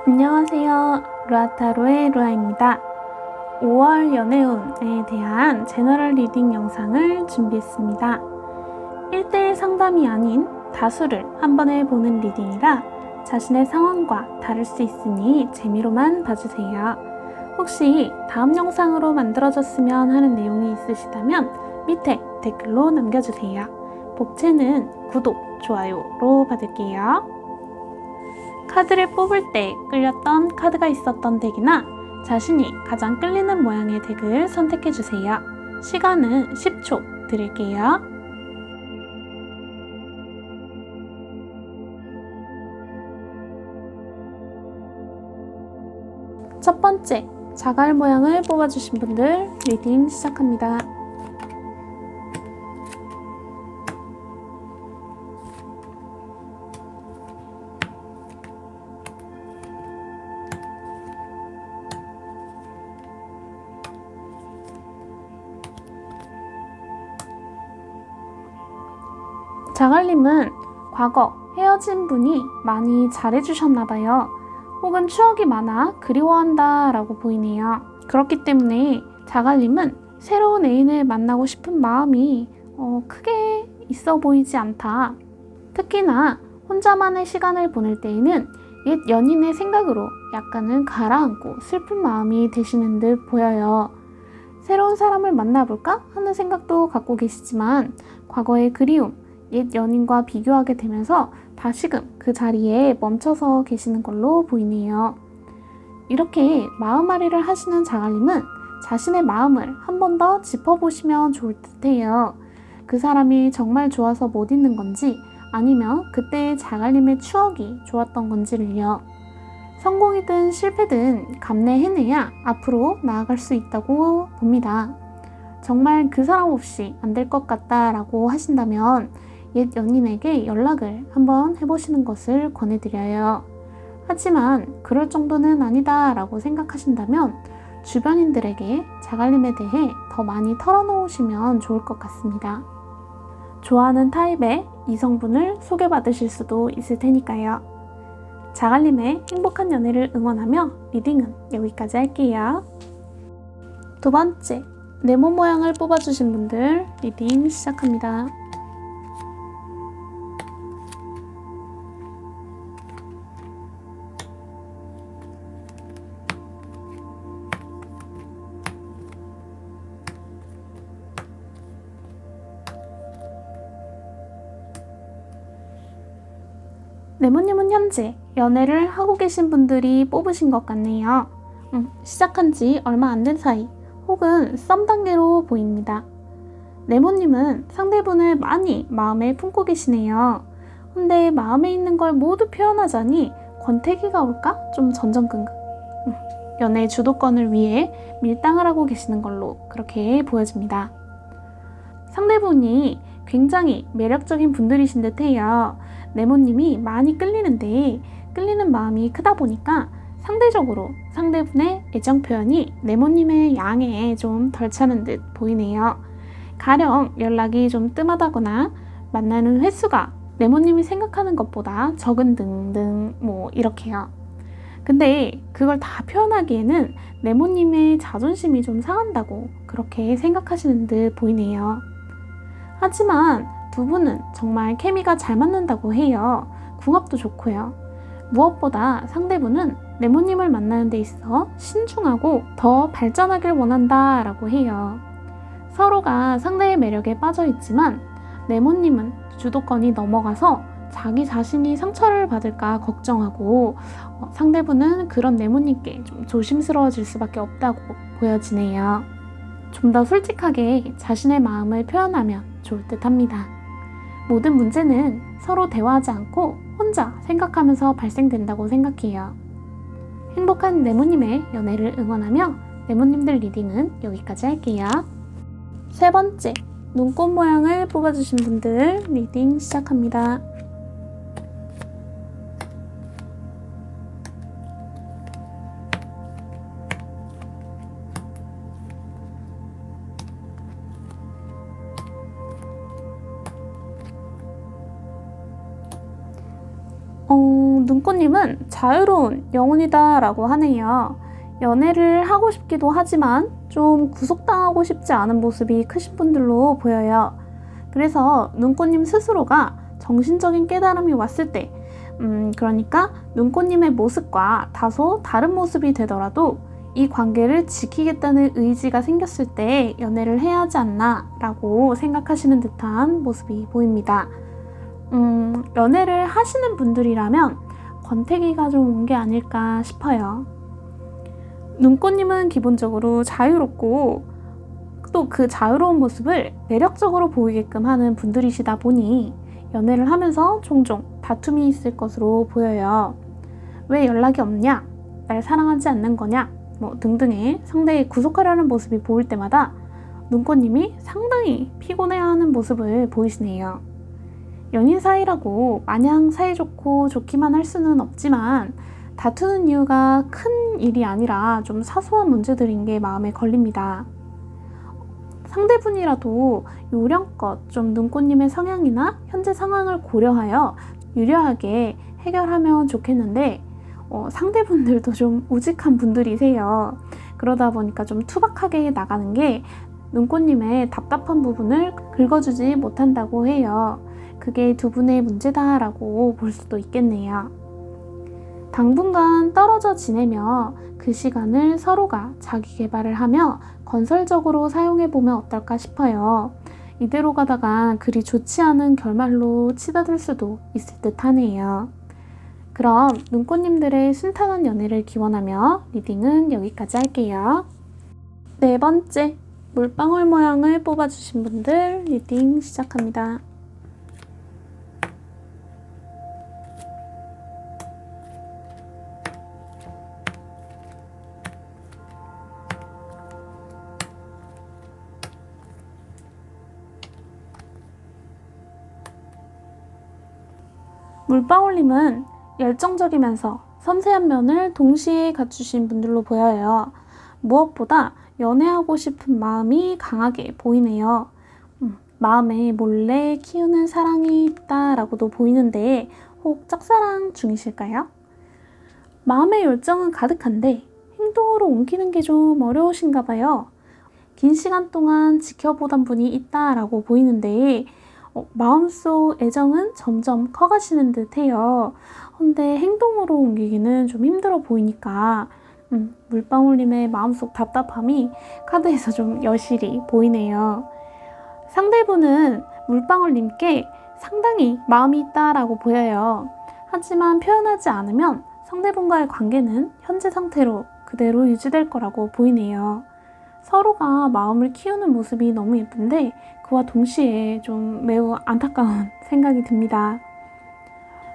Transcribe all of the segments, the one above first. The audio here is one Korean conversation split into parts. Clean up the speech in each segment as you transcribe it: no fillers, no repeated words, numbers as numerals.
안녕하세요. 루아타로의 루아입니다. 5월 연애운에 대한 제너럴 리딩 영상을 준비했습니다. 1대1 상담이 아닌 다수를 한 번에 보는 리딩이라 자신의 상황과 다를 수 있으니 재미로만 봐주세요. 혹시 다음 영상으로 만들어졌으면 하는 내용이 있으시다면 밑에 댓글로 남겨주세요. 복채는 구독, 좋아요로 받을게요. 카드를 뽑을 때 끌렸던 카드가 있었던 덱이나 자신이 가장 끌리는 모양의 덱을 선택해주세요. 시간은 10초 드릴게요. 첫 번째, 자갈 모양을 뽑아주신 분들 리딩 시작합니다. 자갈님은 과거 헤어진 분이 많이 잘해주셨나봐요. 혹은 추억이 많아 그리워한다 라고 보이네요. 그렇기 때문에 자갈님은 새로운 애인을 만나고 싶은 마음이 크게 있어 보이지 않다. 특히나 혼자만의 시간을 보낼 때에는 옛 연인의 생각으로 약간은 가라앉고 슬픈 마음이 드시는 듯 보여요. 새로운 사람을 만나볼까 하는 생각도 갖고 계시지만 과거의 그리움, 옛 연인과 비교하게 되면서 다시금 그 자리에 멈춰서 계시는 걸로 보이네요. 이렇게 마음앓이를 하시는 자갈님은 자신의 마음을 한 번 더 짚어보시면 좋을 듯해요. 그 사람이 정말 좋아서 못 잊는 건지 아니면 그때의 자갈님의 추억이 좋았던 건지를요. 성공이든 실패든 감내해내야 앞으로 나아갈 수 있다고 봅니다. 정말 그 사람 없이 안 될 것 같다라고 하신다면 옛 연인에게 연락을 한번 해보시는 것을 권해드려요. 하지만 그럴 정도는 아니다 라고 생각하신다면 주변인들에게 자갈님에 대해 더 많이 털어놓으시면 좋을 것 같습니다. 좋아하는 타입의 이성분을 소개받으실 수도 있을 테니까요. 자갈님의 행복한 연애를 응원하며 리딩은 여기까지 할게요. 두 번째, 네모 모양을 뽑아주신 분들 리딩 시작합니다. 네모님은 현재 연애를 하고 계신 분들이 뽑으신 것 같네요. 시작한 지 얼마 안 된 사이 혹은 썸 단계로 보입니다. 네모님은 상대분을 많이 마음에 품고 계시네요. 근데 마음에 있는 걸 모두 표현하자니 권태기가 올까? 좀 전전긍긍. 연애 주도권을 위해 밀당을 하고 계시는 걸로 그렇게 보여집니다. 상대분이 굉장히 매력적인 분들이신 듯해요. 네모님이 많이 끌리는데 끌리는 마음이 크다 보니까 상대적으로 상대분의 애정 표현이 네모님의 양에 좀 덜 차는 듯 보이네요. 가령 연락이 좀 뜸하다거나 만나는 횟수가 네모님이 생각하는 것보다 적은 등등 이렇게요. 근데 그걸 다 표현하기에는 네모님의 자존심이 좀 상한다고 그렇게 생각하시는 듯 보이네요. 하지만 두 분은 정말 케미가 잘 맞는다고 해요. 궁합도 좋고요. 무엇보다 상대분은 네모님을 만나는 데 있어 신중하고 더 발전하길 원한다 라고 해요. 서로가 상대의 매력에 빠져 있지만 네모님은 주도권이 넘어가서 자기 자신이 상처를 받을까 걱정하고 상대분은 그런 네모님께 좀 조심스러워질 수밖에 없다고 보여지네요. 좀 더 솔직하게 자신의 마음을 표현하면 좋을 듯 합니다. 모든 문제는 서로 대화하지 않고 혼자 생각하면서 발생된다고 생각해요. 행복한 네모님의 연애를 응원하며 네모님들 리딩은 여기까지 할게요. 세 번째, 눈꽃 모양을 뽑아주신 분들 리딩 시작합니다. 눈꽃님은 자유로운 영혼이다 라고 하네요. 연애를 하고 싶기도 하지만 좀 구속당하고 싶지 않은 모습이 크신 분들로 보여요. 그래서 눈꽃님 스스로가 정신적인 깨달음이 왔을 때, 그러니까 눈꽃님의 모습과 다소 다른 모습이 되더라도 이 관계를 지키겠다는 의지가 생겼을 때 연애를 해야 하지 않나 라고 생각하시는 듯한 모습이 보입니다. 연애를 하시는 분들이라면 권태기가 좀 온 게 아닐까 싶어요. 눈꽃님은 기본적으로 자유롭고 또 그 자유로운 모습을 매력적으로 보이게끔 하는 분들이시다 보니 연애를 하면서 종종 다툼이 있을 것으로 보여요. 왜 연락이 없냐? 날 사랑하지 않는 거냐? 등등의 상대의 구속하려는 모습이 보일 때마다 눈꽃님이 상당히 피곤해하는 모습을 보이시네요. 연인 사이라고 마냥 사이좋고 좋기만 할 수는 없지만 다투는 이유가 큰 일이 아니라 좀 사소한 문제들인 게 마음에 걸립니다. 상대분이라도 요령껏 좀 눈꽃님의 성향이나 현재 상황을 고려하여 유려하게 해결하면 좋겠는데 상대분들도 좀 우직한 분들이세요. 그러다 보니까 좀 투박하게 나가는 게 눈꽃님의 답답한 부분을 긁어주지 못한다고 해요. 그게 두 분의 문제다라고 볼 수도 있겠네요. 당분간 떨어져 지내며 그 시간을 서로가 자기 개발을 하며 건설적으로 사용해보면 어떨까 싶어요. 이대로 가다가 그리 좋지 않은 결말로 치닫을 수도 있을 듯 하네요. 그럼 눈꽃님들의 순탄한 연애를 기원하며 리딩은 여기까지 할게요. 네 번째, 물방울 모양을 뽑아주신 분들 리딩 시작합니다. 물방울님은 열정적이면서 섬세한 면을 동시에 갖추신 분들로 보여요. 무엇보다 연애하고 싶은 마음이 강하게 보이네요. 마음에 몰래 키우는 사랑이 있다라고도 보이는데 혹 짝사랑 중이실까요? 마음의 열정은 가득한데 행동으로 옮기는 게 좀 어려우신가 봐요. 긴 시간 동안 지켜보던 분이 있다라고 보이는데 마음속 애정은 점점 커가시는 듯해요. 근데 행동으로 옮기기는 좀 힘들어 보이니까 물방울님의 마음속 답답함이 카드에서 좀 여실히 보이네요. 상대분은 물방울님께 상당히 마음이 있다라고 보여요. 하지만 표현하지 않으면 상대분과의 관계는 현재 상태로 그대로 유지될 거라고 보이네요. 서로가 마음을 키우는 모습이 너무 예쁜데 그와 동시에 좀 매우 안타까운 생각이 듭니다.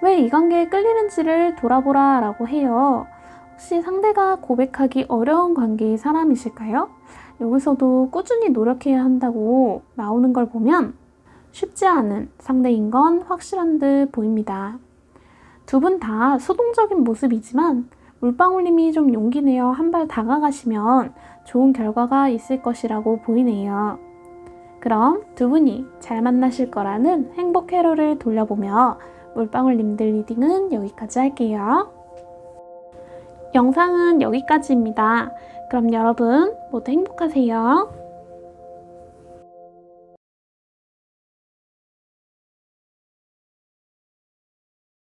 왜 이 관계에 끌리는지를 돌아보라 라고 해요. 혹시 상대가 고백하기 어려운 관계의 사람이실까요? 여기서도 꾸준히 노력해야 한다고 나오는 걸 보면 쉽지 않은 상대인 건 확실한 듯 보입니다. 두 분 다 수동적인 모습이지만 물방울님이 좀 용기 내어 한 발 다가가시면 좋은 결과가 있을 것이라고 보이네요. 그럼 두 분이 잘 만나실 거라는 행복 회로를 돌려보며 물방울님들 리딩은 여기까지 할게요. 영상은 여기까지입니다. 그럼 여러분 모두 행복하세요.